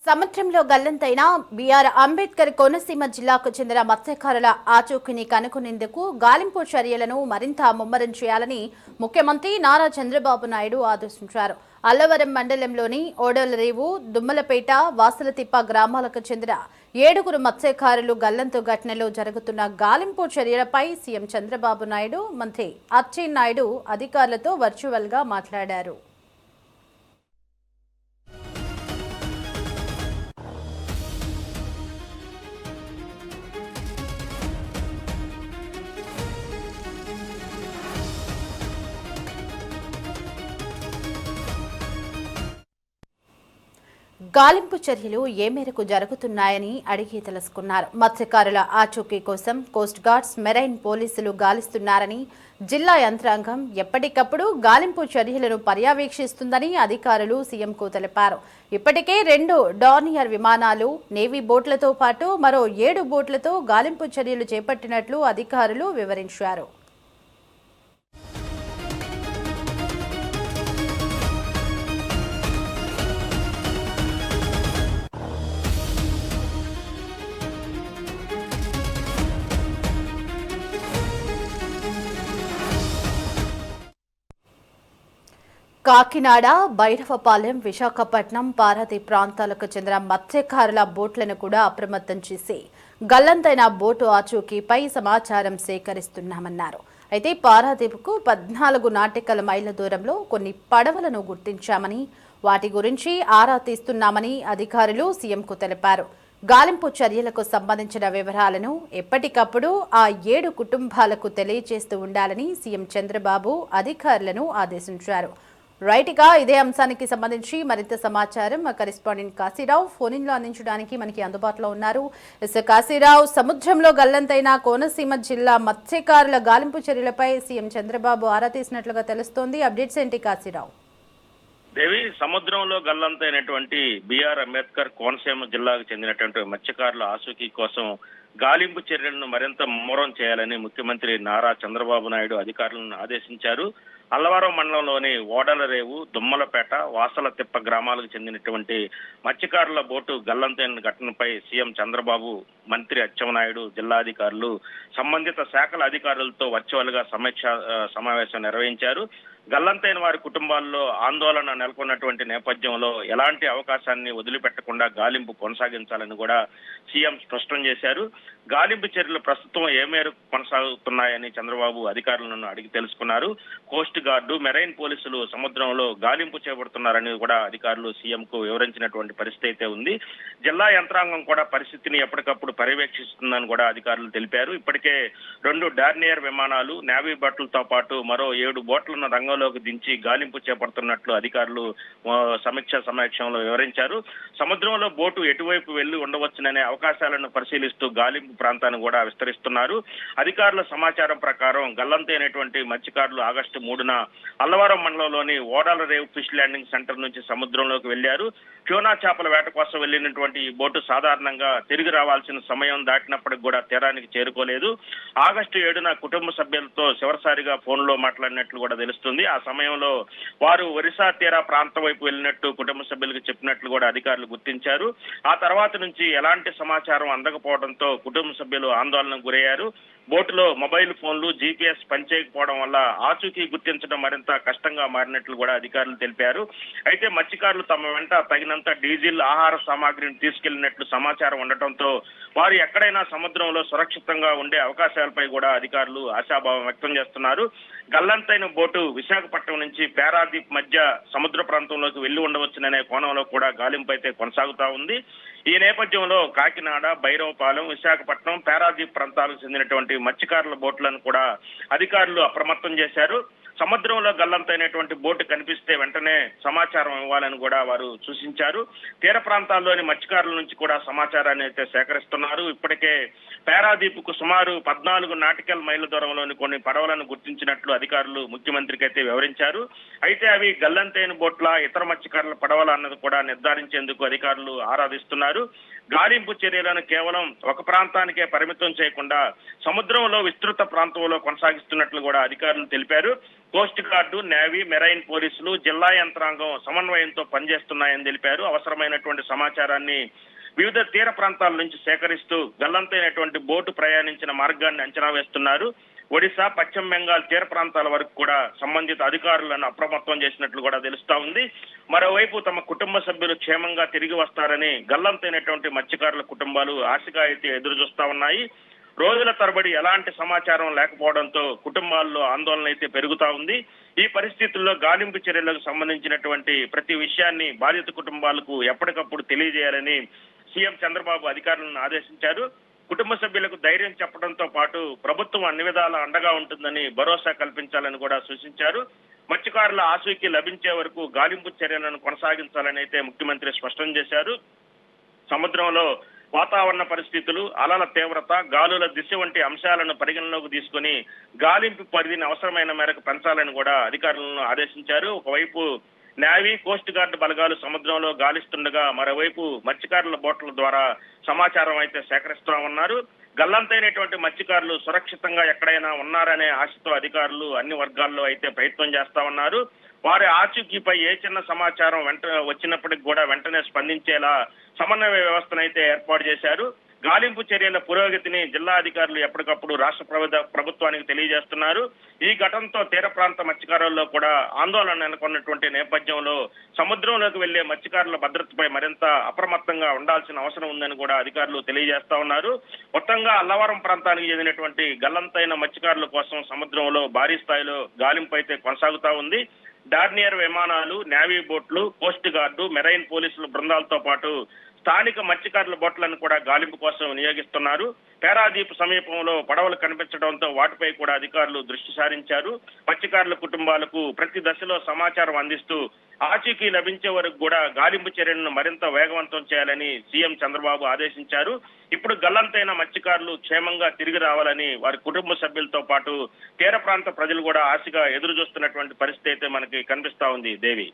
సముద్రంలో గల్లంతైన బీఆర్ అంబేద్కర్ కోనసీమ జిల్లాకు చెందిన మత్స్యకారుల ఆచూకీని కనుగొనేందుకు గాలింపు చర్యలను మరింత ముమ్మరం చేయాలని ముఖ్యమంత్రి నారా చంద్రబాబు నాయుడు ఆదేశించారు. అల్లవరం మండలంలోని ఓడలరేవు, దుమ్మలపేట, వాసలతిప్ప గ్రామాలకు చెందిన 7 మత్స్యకారులు గల్లంతు ఘటనలో జరుగుతున్న గాలింపు చర్యలపై సీఎం చంద్రబాబు నాయుడు, మంత్రి అచ్చెన్నాయుడు అధికారులతో వర్చువల్గా మాట్లాడారు. గాలింపు చర్యలు ఏ మేరకు జరుగుతున్నాయని అడిగి తెలుసుకున్నారు. మత్స్యకారుల ఆచూకీ కోసం కోస్ట్ గార్డ్స్, మెరైన్ పోలీసులు గాలిస్తున్నారని, జిల్లా యంత్రాంగం ఎప్పటికప్పుడు గాలింపు చర్యలను పర్యవేక్షిస్తుందని అధికారులు సీఎంకు తెలిపారు. ఇప్పటికే 2 డార్నియర్ విమానాలు, నేవీ బోట్లతో పాటు మరో 7 బోట్లతో గాలింపు చర్యలు చేపట్టినట్లు అధికారులు వివరించారు. కాకినాడ, భైరవపాలెం, విశాఖపట్నం, పారాదీప్ ప్రాంతాలకు చెందిన మత్స్యకారుల బోట్లను కూడా అప్రమత్తం చేసి గల్లంతైన బోటు ఆచూకీపై సమాచారం సేకరిస్తున్నామన్నారు. అయితే పారాదీప్కు 14 నాటికల్ మైళ్ల దూరంలో కొన్ని పడవలను గుర్తించామని, వాటి గురించి ఆరా తీస్తున్నామని అధికారులు సీఎంకు తెలిపారు. గాలింపు చర్యలకు సంబంధించిన వివరాలను ఎప్పటికప్పుడు ఆ 7 కుటుంబాలకు తెలియజేస్తూ ఉండాలని సీఎం చంద్రబాబు అధికారులను ఆదేశించారు. రైట్గా ఇదే అంశానికి సంబంధించి మరింత సమాచారం మా కరెస్పాండెంట్ కాశీరావు ఫోన్ లో అందించడానికి మనకి అందుబాటులో ఉన్నారు. కాశీరావు, సముద్రంలో గల్లంతైన కోనసీమ జిల్లా మత్స్యకారుల గాలింపు చర్యలపై సీఎం చంద్రబాబు ఆరా తీసినట్లుగా తెలుస్తోంది. అప్డేట్స్ ఏంటి కాశీరావు? దేవి, సముద్రంలో గల్లంతైనటువంటి బీఆర్ అంబేద్కర్ కోనసీమ జిల్లాకు చెందినటువంటి మత్స్యకారుల ఆచూకీ కోసం గాలింపు చర్యలను మరింత ముమ్మరం చేయాలని ముఖ్యమంత్రి నారా చంద్రబాబు నాయుడు అధికారులను ఆదేశించారు. అల్లవరం మండలంలోని ఓడలరేవు, దుమ్మలపేట, వాసలతిప్ప గ్రామాలకు చెందినటువంటి మత్స్యకారుల బోటు గల్లంతైన ఘటనపై సీఎం చంద్రబాబు, మంత్రి అచ్చెన్నాయుడు, జిల్లాధికారులు, సంబంధిత శాఖల అధికారులతో వర్చువల్ గా సమావేశం నిర్వహించారు. గల్లంతైన వారి కుటుంబాల్లో ఆందోళన నెలకొన్నటువంటి నేపథ్యంలో ఎలాంటి అవకాశాన్ని వదిలిపెట్టకుండా గాలింపు కొనసాగించాలని కూడా సీఎం స్పష్టం చేశారు. గాలింపు చర్యలు ప్రస్తుతం ఏ మేరకు కొనసాగుతున్నాయని చంద్రబాబు అధికారులను అడిగి తెలుసుకున్నారు. కోస్ట్ గార్డు, మెరైన్ పోలీసులు సముద్రంలో గాలింపు చేపడుతున్నారని కూడా అధికారులు సీఎంకు వివరించినటువంటి పరిస్థితి అయితే ఉంది. జిల్లా యంత్రాంగం కూడా పరిస్థితిని ఎప్పటికప్పుడు పర్యవేక్షిస్తుందని కూడా అధికారులు తెలిపారు. ఇప్పటికే 2 డార్నియర్ విమానాలు, నేవీ బోట్లతో పాటు మరో 7 బోట్లను రంగంలోకి దించి గాలింపు చేపడుతున్నట్లు అధికారులు సమీక్షలో వివరించారు. సముద్రంలో బోటు ఎటువైపు వెళ్లి ఉండవచ్చుననే అవకాశాలను పరిశీలిస్తూ గాలింపు ప్రాంతాన్ని కూడా విస్తరిస్తున్నారు. అధికారుల సమాచారం ప్రకారం గల్లంతైనటువంటి మత్స్యకారులు ఆగస్టు 3న అల్లవరం మండలంలోని ఓడలరేవు ఫిష్ ల్యాండింగ్ సెంటర్ నుంచి సముద్రంలోకి వెళ్లారు. ట్యూనా చేపల వేట కోసం వెళ్లినటువంటి ఈ బోటు సాధారణంగా తిరిగి రావాల్సిన సమయం దాటినప్పటికి కూడా తీరానికి చేరుకోలేదు. ఆగస్టు 7న కుటుంబ సభ్యులతో చివరిసారిగా ఫోన్లో మాట్లాడినట్లు కూడా తెలుస్తుంది. ఆ సమయంలో వారు ఒరిస్సా తీరా ప్రాంతం వైపు వెళ్లినట్టు కుటుంబ సభ్యులకు చెప్పినట్లు కూడా అధికారులు గుర్తించారు. ఆ తర్వాత నుంచి ఎలాంటి సమాచారం అందకపోవడంతో కుటుంబ సభ్యులు ఆందోళనకు గురయ్యారు. బోటులో మొబైల్ ఫోన్లు, జీపీఎస్ పనిచేయకపోవడం వల్ల ఆచూకీ గుర్తించడం మరింత కష్టంగా మారినట్లు కూడా అధికారులు తెలిపారు. అయితే మత్స్యకారులు తమ వెంట తగినంత డీజిల్, ఆహార సామాగ్రిని తీసుకెళ్లినట్లు సమాచారం ఉండటంతో వారు ఎక్కడైనా సముద్రంలో సురక్షితంగా ఉండే అవకాశాలపై కూడా అధికారులు ఆశాభావం వ్యక్తం చేస్తున్నారు. గల్లంతైన బోటు విశాఖపట్నం నుంచి పారాదీప్ మధ్య సముద్ర ప్రాంతంలోకి వెళ్లి ఉండవచ్చుననే కోణంలో కూడా గాలింపు అయితే కొనసాగుతా ఉంది. ఈ నేపథ్యంలో కాకినాడ, భైరవపాలెం, విశాఖపట్నం, పారాదీప్ ప్రాంతాలకు చెందినటువంటి మత్స్యకారుల బోట్లను కూడా అధికారులు అప్రమత్తం చేశారు. సముద్రంలో గల్లంతైనటువంటి బోటు కనిపిస్తే వెంటనే సమాచారం ఇవ్వాలని కూడా వారు సూచించారు. తీర ప్రాంతాల్లోని మత్స్యకారుల నుంచి కూడా సమాచారాన్ని అయితే సేకరిస్తున్నారు. ఇప్పటికే పారాదీప్కు సుమారు 14 నాటికల్ మైళ్ల దూరంలోని కొన్ని పడవలను గుర్తించినట్లు అధికారులు ముఖ్యమంత్రికి అయితే వివరించారు. అయితే అవి గల్లంతైన బోట్ల, ఇతర మత్స్యకారుల పడవల అన్నది కూడా నిర్ధారించేందుకు అధికారులు ఆరాధిస్తున్నారు. గాలింపు చర్యలను కేవలం ఒక ప్రాంతానికే పరిమితం చేయకుండా సముద్రంలో విస్తృత ప్రాంతంలో కొనసాగిస్తున్నట్లు కూడా అధికారులు తెలిపారు. కోస్ట్ గార్డు, నేవీ, మెరైన్ పోలీసులు, జిల్లా యంత్రాంగం సమన్వయంతో పనిచేస్తున్నాయని తెలిపారు. అవసరమైనటువంటి సమాచారాన్ని వివిధ తీర ప్రాంతాల నుంచి సేకరిస్తూ గల్లంతైనటువంటి బోటు ప్రయాణించిన మార్గాన్ని అంచనా వేస్తున్నారు. ఒడిశా, పశ్చిమ బెంగాల్ తీర ప్రాంతాల వరకు కూడా సంబంధిత అధికారులను అప్రమత్తం చేసినట్లు కూడా తెలుస్తా ఉంది. మరోవైపు తమ కుటుంబ సభ్యులు క్షేమంగా తిరిగి వస్తారని గల్లంతైనటువంటి మత్స్యకారుల కుటుంబాలు ఆశగా అయితే ఎదురు చూస్తా ఉన్నాయి. రోజుల తరబడి ఎలాంటి సమాచారం లేకపోవడంతో కుటుంబాల్లో ఆందోళన అయితే పెరుగుతా ఉంది. ఈ పరిస్థితుల్లో గాలింపు చర్యలకు సంబంధించినటువంటి ప్రతి విషయాన్ని బాధిత కుటుంబాలకు ఎప్పటికప్పుడు తెలియజేయాలని సీఎం చంద్రబాబు అధికారులను ఆదేశించారు. కుటుంబ సభ్యులకు ధైర్యం చెప్పడంతో పాటు ప్రభుత్వం అన్ని విధాలా అండగా ఉంటుందని భరోసా కల్పించాలని కూడా సూచించారు. మత్స్యకారుల ఆచూకీ లభించే వరకు గాలింపు చర్యలను కొనసాగించాలని అయితే ముఖ్యమంత్రి స్పష్టం చేశారు. సముద్రంలో వాతావరణ పరిస్థితులు, అలల తీవ్రత, గాలుల దిశ వంటి అంశాలను పరిగణలోకి తీసుకుని గాలింపు పరిధిని అవసరమైన మేరకు పెంచాలని కూడా అధికారులను ఆదేశించారు. ఒకవైపు నేవీ, కోస్ట్ గార్డ్ బలగాలు సముద్రంలో గాలిస్తుండగా మరోవైపు మత్స్యకారుల బోట్ల ద్వారా సమాచారం అయితే సేకరిస్తా ఉన్నారు. గల్లంతైనటువంటి మత్స్యకారులు సురక్షితంగా ఎక్కడైనా ఉన్నారనే ఆశతో అధికారులు అన్ని వర్గాల్లో అయితే ప్రయత్నం చేస్తా ఉన్నారు. వారి ఆచూకీపై ఏ చిన్న సమాచారం వచ్చినప్పటికి కూడా వెంటనే స్పందించేలా సమన్వయ వ్యవస్థనైతే ఏర్పాటు చేశారు. గాలింపు చర్యల పురోగతిని జిల్లా అధికారులు ఎప్పటికప్పుడు రాష్ట్ర ప్రభుత్వానికి తెలియజేస్తున్నారు. ఈ ఘటనతో తీర ప్రాంత మత్స్యకారుల్లో కూడా ఆందోళన నెలకొన్నటువంటి నేపథ్యంలో సముద్రంలోకి వెళ్లే మత్స్యకారుల భద్రతపై మరింత అప్రమత్తంగా ఉండాల్సిన అవసరం ఉందని కూడా అధికారులు తెలియజేస్తా ఉన్నారు. మొత్తంగా అల్లవరం ప్రాంతానికి చెందినటువంటి గల్లంతైన మత్స్యకారుల కోసం సముద్రంలో భారీ స్థాయిలో గాలింపు అయితే కొనసాగుతా ఉంది. డార్నియర్ విమానాలు, నేవీ బోట్లు, కోస్ట్ గార్డు, మెరైన్ పోలీసుల బృందాలతో పాటు స్థానిక మత్స్యకారుల బోట్లను కూడా గాలింపు కోసం వినియోగిస్తున్నారు. పేరాదీప్ సమీపంలో పడవలు కనిపించడంతో వాటిపై కూడా అధికారులు దృష్టి సారించారు. మత్స్యకారుల కుటుంబాలకు ప్రతి దశలో సమాచారం అందిస్తూ ఆచూకీ లభించే వరకు కూడా గాలింపు చర్యలను మరింత వేగవంతం చేయాలని సీఎం చంద్రబాబు ఆదేశించారు. ఇప్పుడు గల్లంతైన మత్స్యకారులు క్షేమంగా తిరిగి రావాలని వారి కుటుంబ సభ్యులతో పాటు తీర ప్రాంత ప్రజలు కూడా ఆశగా ఎదురు చూస్తున్నటువంటి పరిస్థితి అయితే మనకి కనిపిస్తా ఉంది. దేవి.